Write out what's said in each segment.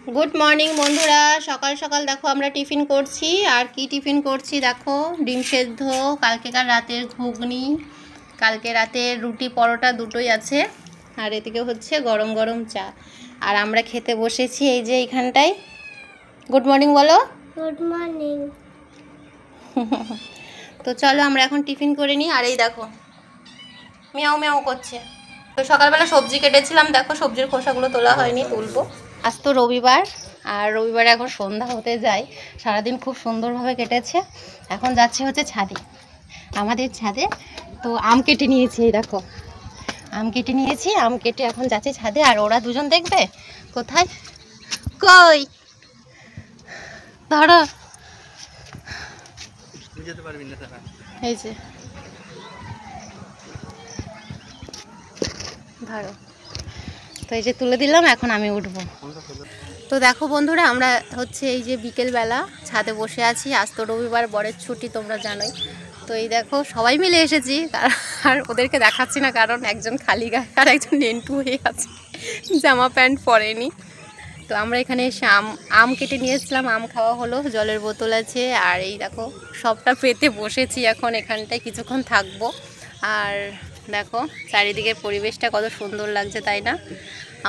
Good morning बंधुरा सकाल सकाल देखो आमरा टिफिन करছি আর কি টিফিন করছি দেখো ডিম সেদ্ধ কালকেকার রাতের ঘুগনি কালকে রাতের রুটি পরোটা দুটোই আছে আর এদিকে হচ্ছে গরম গরম চা আর আমরা খেতে বসেছি এই যে এইখানটায় গুড মর্নিং বলো গুড মর্নিং তো চলো আমরা এখন টিফিন করে নিই আর এই দেখো মিয়াও মিয়াও করছে তো সকালবেলা সবজি কেটেছিলাম দেখো সবজির খোসাগুলো তোলা হয়নি তুলবো আজ তো রবিবার আর রবিবারে এখন সন্ধ্যা হতে যায় সারাদিন খুব সুন্দরভাবে কেটেছে এখন যাচ্ছে হচ্ছে ছাদে আমাদের ছাদে তো আম কেটে নিয়েছি এই দেখো আম কেটে নিয়েছি আম কেটে এখন যাচ্ছে ছাদে আর ওরা দুজন দেখবে কোথায় কই ধরো এই যে ধরো তো এই যে তুলে দিলাম এখন আমি উঠবো তো দেখো বন্ধুরা আমরা হচ্ছে এই যে বিকেলবেলা ছাদে বসে আছি আজ তো রবিবার বরের ছুটি তোমরা জানোই তো এই দেখো সবাই মিলে এসেছি আর ওদেরকে দেখাচ্ছি না কারণ একজন খালি গায়ে আর একজন নেন্টু হয়ে আছে জামা প্যান্ট পরেনি তো আমরা এখানে এসে আম কেটে নিয়েছিলাম আম খাওয়া হলো জলের বোতল আছে আর এই দেখো সবটা পেতে বসেছি এখন এখানটায় কিছুক্ষণ থাকবো আর দেখো চারিদিকের পরিবেশটা কত সুন্দর লাগছে তাই না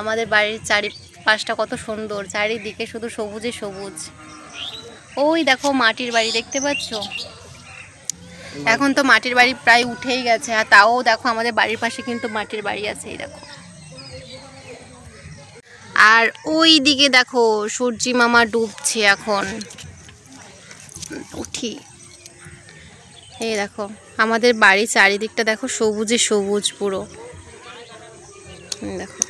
আমাদের বাড়ির চারিপাশটা কত সুন্দর চারিদিকে শুধু সবুজে সবুজ ওই দেখো মাটির বাড়ি দেখতে পাচ্ছ এখন তো মাটির বাড়ি প্রায় উঠেই গেছে আর তাও দেখো আমাদের বাড়ির পাশে কিন্তু মাটির বাড়ি আছে এই দেখো আর ওই দিকে দেখো সূর্যি মামা ডুবছে এখন উঠি এই দেখো আমাদের বাড়ির চারিদিকটা দেখো সবুজে সবুজ পুরো দেখো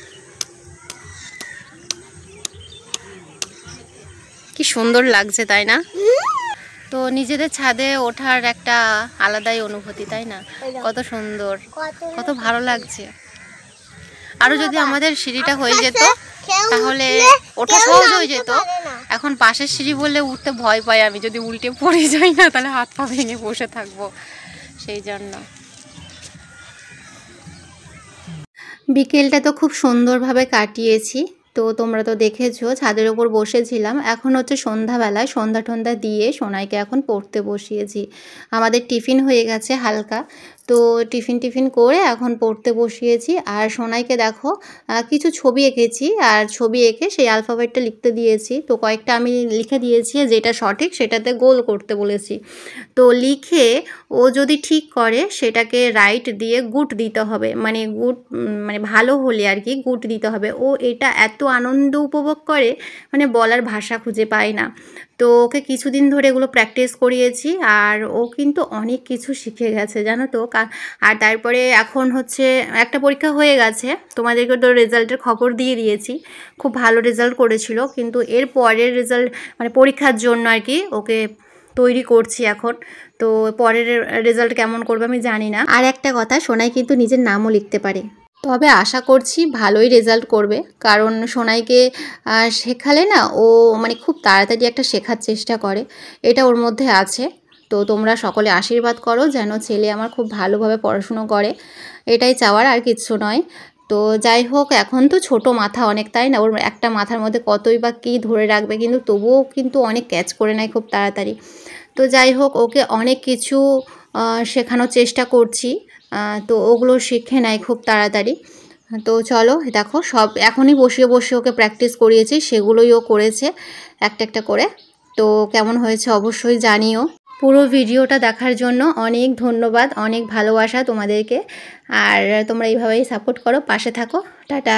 কি সুন্দর লাগছে তাই না তো নিজেদের ছাদে ওঠার একটা আলাদাই অনুভূতি তাই না কত সুন্দর কত ভালো লাগছে আরো যদি আমাদের সিঁড়িটা হয়ে যেত তাহলে ওঠা সহজ হয়ে যেত এখন পাশের সিঁড়ি বললে উঠতে ভয় পাই আমি যদি উল্টে পড়ে যাই না তাহলে হাত পা ভেঙে বসে থাকবো সেই জন্য বিকেলটা তো খুব সুন্দরভাবে কাটিয়েছি তো তোমরা তো দেখেছো ছাদের ওপর বসেছিলাম এখন হচ্ছে সন্ধ্যাবেলায় সন্ধ্যা টন্ধা দিয়ে সোনাইকে এখন পড়তে বসিয়েছি আমাদের টিফিন হয়ে গেছে হালকা তো টিফিন করে এখন পড়তে বসিয়েছি আর সোনাইকে দেখো কিছু ছবি এঁকেছি আর ছবি এঁকে সেই অ্যালফাবেটটা লিখতে দিয়েছি তো কয়েকটা আমি লিখে দিয়েছি যেটা সঠিক সেটাতে গোল করতে বলেছি তো লিখে ও যদি ঠিক করে সেটাকে রাইট দিয়ে গুড দিতে হবে মানে গুড মানে ভালো হলে আর কি গুড দিতে হবে ও এটা এত আনন্দ উপভোগ করে মানে বলার ভাষা খুঁজে পায় না তো ওকে কিছুদিন ধরে এগুলো প্র্যাকটিস করিয়েছি আর ও কিন্তু অনেক কিছু শিখে গেছে জানো তো আর তারপরে এখন হচ্ছে একটা পরীক্ষা হয়ে গেছে তোমাদেরকে তো রেজাল্টের খবর দিয়ে দিয়েছি খুব ভালো রেজাল্ট করেছিল কিন্তু এর পরের রেজাল্ট মানে পরীক্ষার জন্য আর কি ওকে তৈরি করছি এখন তো পরের রেজাল্ট কেমন করবে আমি জানি না আর একটা কথা সোনাই কিন্তু নিজের নামও লিখতে পারে তবে আশা করছি ভালোই রেজাল্ট করবে কারণ সোনাইকে শেখালে না ও মানে খুব তাড়াতাড়ি একটা শেখার চেষ্টা করে এটা ওর মধ্যে আছে তো তোমরা সকলে আশীর্বাদ করো যেন ছেলে আমার খুব ভালোভাবে পড়াশুনো করে এটাই চাওয়ার আর কিচ্ছু নয় তো যাই হোক এখন তো ছোট মাথা অনেক তাই না ওর একটা মাথার মধ্যে কতই বা কী ধরে রাখবে কিন্তু তবুও কিন্তু অনেক ক্যাচ করে নেয় খুব তাড়াতাড়ি তো যাই হোক ওকে অনেক কিছু শেখানোর চেষ্টা করছি তো ওগুলো শিখে নেয় খুব তাড়াতাড়ি তো চলো দেখো সব এখনই বসিয়ে ওকে প্র্যাকটিস করিয়েছি সেগুলোই ও করেছে একটা করে তো কেমন হয়েছে অবশ্যই জানিও পুরো ভিডিওটা দেখার জন্য অনেক ধন্যবাদ অনেক ভালোবাসা তোমাদেরকে আর তোমরা এইভাবেই সাপোর্ট করো পাশে থাকো টাটা।